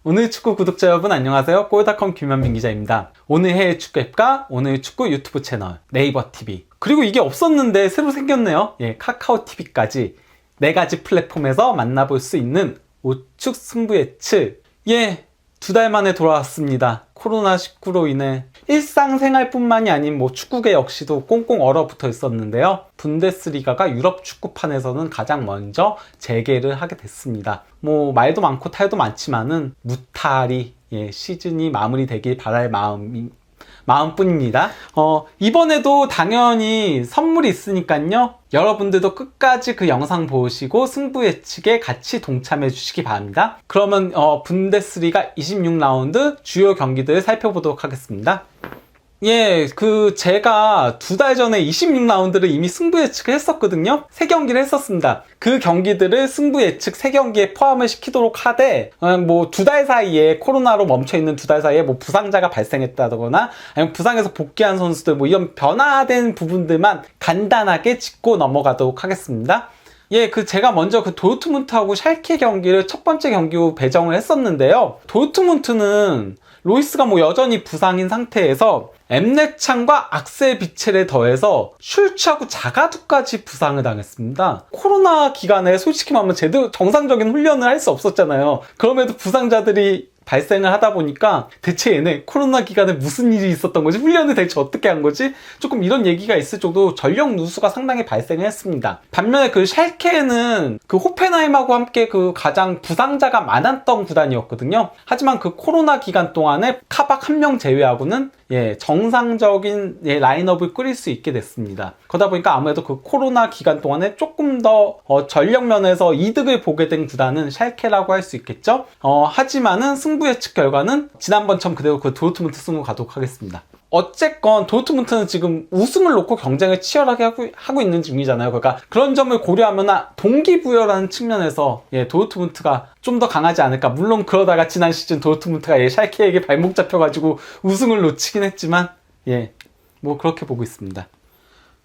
오늘 축구 구독자 여러분 안녕하세요. 골닷컴 김현민 기자입니다. 오늘 해외 축구 앱과 오늘 축구 유튜브 채널 네이버 TV 그리고 이게 없었는데 새로 생겼네요. 카카오 TV까지 4가지 플랫폼에서 만나볼 수 있는 우측 승부 예측 2달 만에 돌아왔습니다. 코로나19로 인해 일상생활뿐만이 아닌 축구계 역시도 꽁꽁 얼어붙어 있었는데요. 분데스리가가 유럽 축구판에서는 가장 먼저 재개를 하게 됐습니다. 말도 많고 탈도 많지만은 무탈이 시즌이 마무리되길 바랄 마음뿐입니다. 이번에도 당연히 선물이 있으니까요. 여러분들도 끝까지 그 영상 보시고 승부 예측에 같이 동참해 주시기 바랍니다. 그러면 분데스리가 26라운드 주요 경기들을 살펴보도록 하겠습니다. 제가 2달 전에 26라운드를 이미 승부 예측을 했었거든요. 3경기를 했었습니다. 그 경기들을 승부 예측 3경기에 포함을 시키도록 하되, 2달 사이에, 코로나로 멈춰있는 2달 사이에 부상자가 발생했다거나, 아니면 부상에서 복귀한 선수들, 이런 변화된 부분들만 간단하게 짚고 넘어가도록 하겠습니다. 제가 먼저 도르트문트하고 샬케 경기를 첫 번째 경기로 배정을 했었는데요. 도르트문트는 로이스가 여전히 부상인 상태에서 엠레찬과 악셀 비첼에 더해서 슐츠하고 자가두까지 부상을 당했습니다. 코로나 기간에 솔직히 말하면 제대로 정상적인 훈련을 할 수 없었잖아요. 그럼에도 부상자들이 발생을 하다 보니까 대체 얘네 코로나 기간에 무슨 일이 있었던 거지? 훈련을 대체 어떻게 한 거지? 조금 이런 얘기가 있을 정도로 전력 누수가 상당히 발생을 했습니다. 반면에 샬케는 호펜하임하고 함께 가장 부상자가 많았던 구단이었거든요. 하지만 코로나 기간 동안에 카박 1명 제외하고는 정상적인 라인업을 꾸릴 수 있게 됐습니다. 그러다 보니까 아무래도 코로나 기간 동안에 조금 더 전력 면에서 이득을 보게 된 구단은 샬케라고 할 수 있겠죠. 하지만은 승부 예측 결과는 지난번처럼 그대로 도르트문트 승부 가도록 하겠습니다. 어쨌건 도르트문트는 지금 우승을 놓고 경쟁을 치열하게 하고 있는 중이잖아요. 그러니까 그런 점을 고려하면 동기부여라는 측면에서 도르트문트가 좀 더 강하지 않을까. 물론 그러다가 지난 시즌 도르트문트가 샬케에게 발목 잡혀가지고 우승을 놓치긴 했지만 그렇게 보고 있습니다.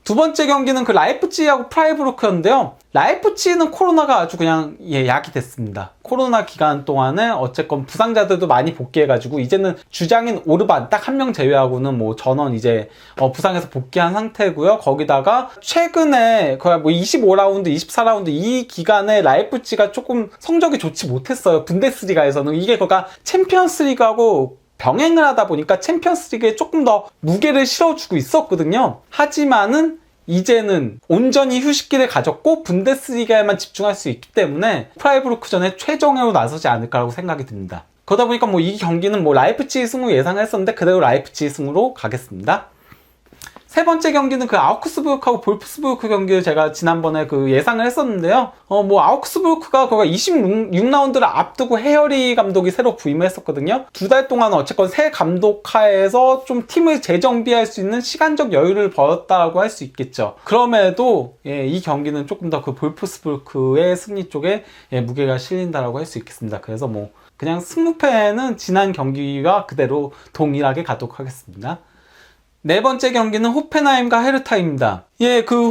두 번째 경기는 라이프치히하고 프라이부르크였는데요. 라이프치히는 코로나가 아주 그냥 약이 됐습니다. 코로나 기간 동안에 어쨌건 부상자들도 많이 복귀해가지고 이제는 주장인 오르반 딱 1명 제외하고는 전원 이제 부상에서 복귀한 상태고요. 거기다가 최근에 거의 25라운드, 24라운드 이 기간에 라이프치히가 조금 성적이 좋지 못했어요. 분데스리가에서는 이게 챔피언스리그하고 병행을 하다 보니까 챔피언스리그에 조금 더 무게를 실어주고 있었거든요. 하지만은 이제는 온전히 휴식기를 가졌고 분데스리가에만 집중할 수 있기 때문에 프라이부르크전에 최종으로 나서지 않을까라고 생각이 듭니다. 그러다 보니까 이 경기는 라이프치히 승우 예상을 했었는데 그대로 라이프치히 승우로 가겠습니다. 세 번째 경기는 아우크스부르크하고 볼프스부르크 경기를 제가 지난번에 예상을 했었는데요. 아우크스부르크가 26라운드를 앞두고 헤어리 감독이 새로 부임을 했었거든요. 2달 동안 어쨌건 새 감독 하에서 좀 팀을 재정비할 수 있는 시간적 여유를 벌었다고 할 수 있겠죠. 그럼에도 이 경기는 조금 더 볼프스부르크의 승리 쪽에 무게가 실린다라고 할 수 있겠습니다. 그래서 그냥 승무패는 지난 경기와 그대로 동일하게 가도록 하겠습니다. 네 번째 경기는 호펜하임과 헤르타입니다.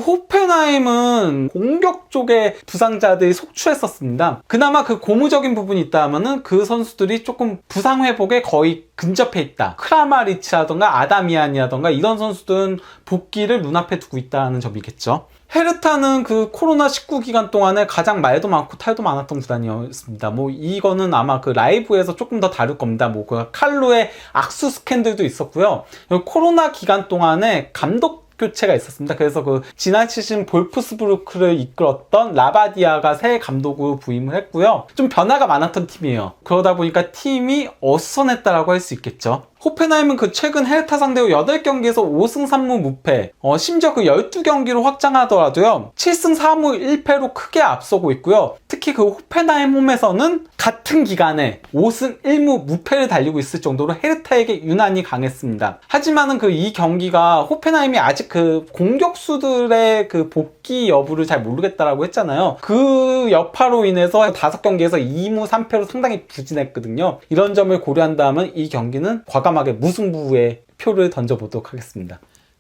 호펜하임은 공격 쪽에 부상자들이 속출했었습니다. 그나마 고무적인 부분이 있다면은 그 선수들이 조금 부상 회복에 거의 근접해 있다. 크라마리치라던가 아다미안이라던가 이런 선수들은 복귀를 눈앞에 두고 있다는 점이겠죠. 헤르타는 코로나19 기간 동안에 가장 말도 많고 탈도 많았던 구단이었습니다. 이거는 아마 라이브에서 조금 더 다룰 겁니다. 칼루의 악수 스캔들도 있었고요. 코로나 기간 동안에 감독 교체가 있었습니다. 그래서 지난 시즌 볼프스부르크를 이끌었던 라바디아가 새 감독으로 부임을 했고요. 좀 변화가 많았던 팀이에요. 그러다 보니까 팀이 어수선했다라고 할 수 있겠죠. 호펜하임은 최근 헤르타 상대로 8경기에서 5승 3무 무패, 심지어 12경기로 확장하더라도요 7승 4무 1패로 크게 앞서고 있고요. 특히 호펜하임 홈에서는 같은 기간에 5승 1무 무패를 달리고 있을 정도로 헤르타에게 유난히 강했습니다. 하지만은 이 경기가 호펜하임이 아직 공격수들의 복귀 여부를 잘 모르겠다라고 했잖아요. 그 여파로 인해서 5경기에서 2무 3패로 상당히 부진했거든요. 이런 점을 고려한다면 이 경기는 과감하게 무승부의 표를 던져보도록 하겠습니다.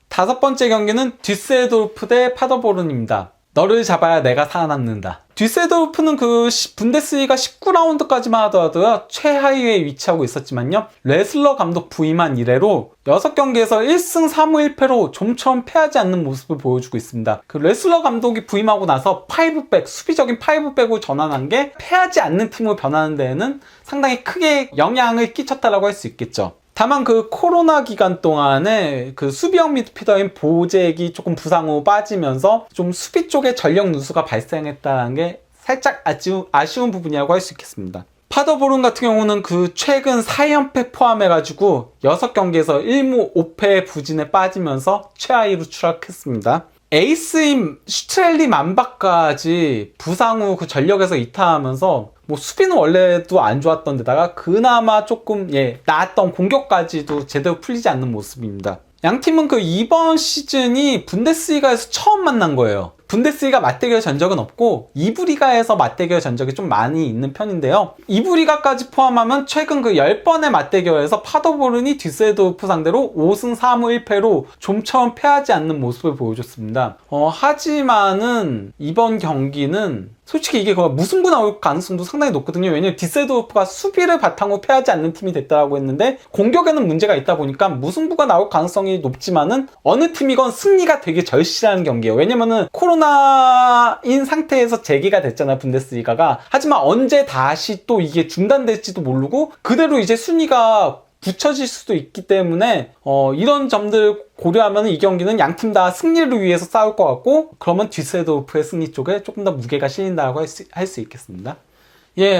다섯 번째 경기는 듀세르도르프 대 파더보른입니다. 너를 잡아야 내가 살아남는다. 듀세도르프는 그 분데스리가 19라운드까지만 하더라도요 최하위에 위치하고 있었지만요, 레슬러 감독 부임한 이래로 6경기에서 1승 3무 1패로 좀처럼 패하지 않는 모습을 보여주고 있습니다. 그 레슬러 감독이 부임하고 나서 5백, 수비적인 5백으로 전환한 게 패하지 않는 팀으로 변하는 데에는 상당히 크게 영향을 끼쳤다라고 할 수 있겠죠. 다만 그 코로나 기간 동안에 그 수비형 미드필더인 보잭이 조금 부상 후 빠지면서 좀 수비 쪽에 전력 누수가 발생했다는 게 살짝 아쉬운 부분이라고 할 수 있겠습니다. 파더보른 같은 경우는 그 최근 4연패 포함해가지고 6경기에서 1무 5패 부진에 빠지면서 최하위로 추락했습니다. 에이스인 슈트렐리 만박까지 부상 후 그 전력에서 이탈하면서 뭐 수비는 원래도 안 좋았던 데다가 그나마 조금 나았던 공격까지도 제대로 풀리지 않는 모습입니다. 양 팀은 그 이번 시즌이 분데스리가에서 처음 만난 거예요. 분데스리가 맞대결 전적은 없고 2부 리가에서 맞대결 전적이 좀 많이 있는 편인데요. 2부 리가까지 포함하면 최근 그 10번의 맞대결에서 파더보른이 듀세도르프 상대로 5승 3무 1패로 좀처럼 패하지 않는 모습을 보여줬습니다. 하지만은 이번 경기는 솔직히 이게 무승부 나올 가능성도 상당히 높거든요. 왜냐면 듀세도르프가 수비를 바탕으로 패하지 않는 팀이 됐다고 했는데 공격에는 문제가 있다 보니까 무승부가 나올 가능성이 높지만은 어느 팀이건 승리가 되게 절실한 경기예요. 왜냐면은 코로나인 상태에서 재개가 됐잖아, 분데스리가가. 하지만 언제 다시 또 이게 중단될지도 모르고 그대로 이제 순위가 붙여질 수도 있기 때문에 이런 점들 고려하면 이 경기는 양팀 다 승리를 위해서 싸울 것 같고, 그러면 듀세도르프의 승리 쪽에 조금 더 무게가 실린다고 할 수 있겠습니다.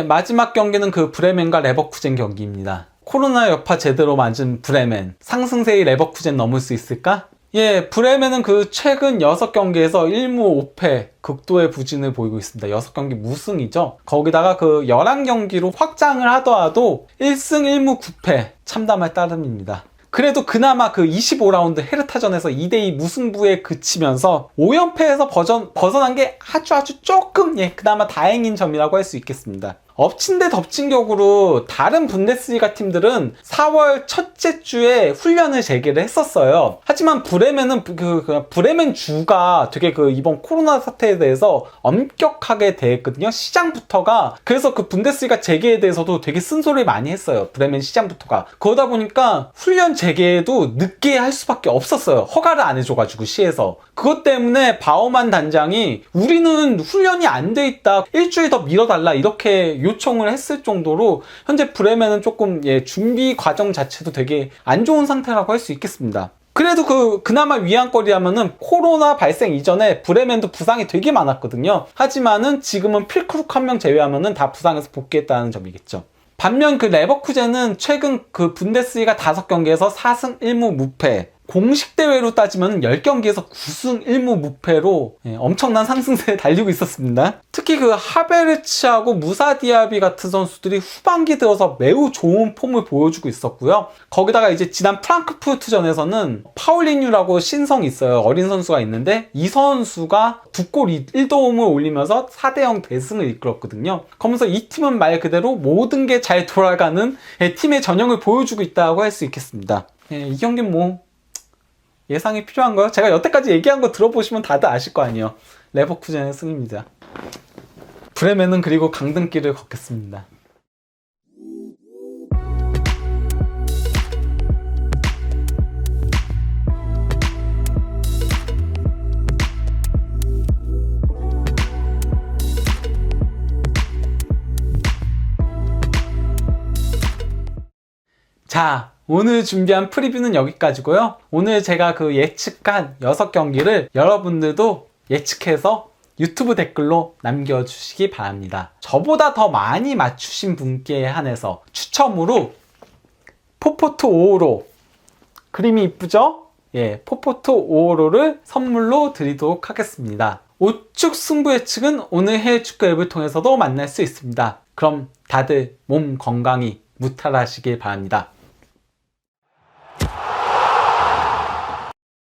마지막 경기는 그 브레멘과 레버쿠젠 경기입니다. 코로나 여파 제대로 맞은 브레멘, 상승세의 레버쿠젠 넘을 수 있을까? 브레멘은 그 최근 6경기에서 1무 5패 극도의 부진을 보이고 있습니다. 6경기 무승이죠. 거기다가 그 11경기로 확장을 하더라도 1승 1무 9패 참담할 따름입니다. 그래도 그나마 그 25라운드 헤르타전에서 2대2 무승부에 그치면서 5연패에서 벗어난 게 아주 조금 그나마 다행인 점이라고 할 수 있겠습니다. 엎친 데 덮친 격으로 다른 분데스리가 팀들은 4월 첫째 주에 훈련을 재개를 했었어요. 하지만 브레멘은 브레멘 주가 되게 이번 코로나 사태에 대해서 엄격하게 대했거든요. 시장부터가. 그래서 그 분데스리가 재개에 대해서도 되게 쓴소리를 많이 했어요. 브레멘 시장부터가. 그러다 보니까 훈련 재개도 늦게 할 수밖에 없었어요. 허가를 안 해줘가지고 시에서. 그것 때문에 바우만 단장이 우리는 훈련이 안 돼 있다, 일주일 더 미뤄달라 이렇게 요청을 했을 정도로 현재 브레멘은 조금 준비 과정 자체도 되게 안 좋은 상태라고 할 수 있겠습니다. 그래도 그나마 위안거리라면은 코로나 발생 이전에 브레멘도 부상이 되게 많았거든요. 하지만은 지금은 필크룩 한 명 제외하면은 다 부상에서 복귀했다는 점이겠죠. 반면 그 레버쿠젠은 최근 그 분데스리가 5경기에서 4승 1무 무패, 공식 대회로 따지면 10경기에서 9승 1무 무패로 엄청난 상승세에 달리고 있었습니다. 특히 그 하베르츠하고 무사 디아비 같은 선수들이 후반기 들어서 매우 좋은 폼을 보여주고 있었고요. 거기다가 이제 지난 프랑크푸르트전에서는 파울리뉴라고 신성이 있어요. 어린 선수가 있는데 이 선수가 2골 1도움을 올리면서 4대0 대승을 이끌었거든요. 그러면서 이 팀은 말 그대로 모든 게 잘 돌아가는 팀의 전형을 보여주고 있다고 할 수 있겠습니다. 이 경기는 뭐 예상이 필요한가요? 제가 여태까지 얘기한 거 들어보시면 다들 아실 거 아니에요. 레버쿠젠의 승입니다. 브레멘은 그리고 강등길을 걷겠습니다. 자, 오늘 준비한 프리뷰는 여기까지고요. 오늘 제가 그 예측한 6경기를 여러분들도 예측해서 유튜브 댓글로 남겨주시기 바랍니다. 저보다 더 많이 맞추신 분께 한해서 추첨으로 포포트 5호로, 그림이 이쁘죠? 포포트 5호로를 선물로 드리도록 하겠습니다. 우측 승부 예측은 오늘 해외 축구 앱을 통해서도 만날 수 있습니다. 그럼 다들 몸 건강히 무탈하시길 바랍니다.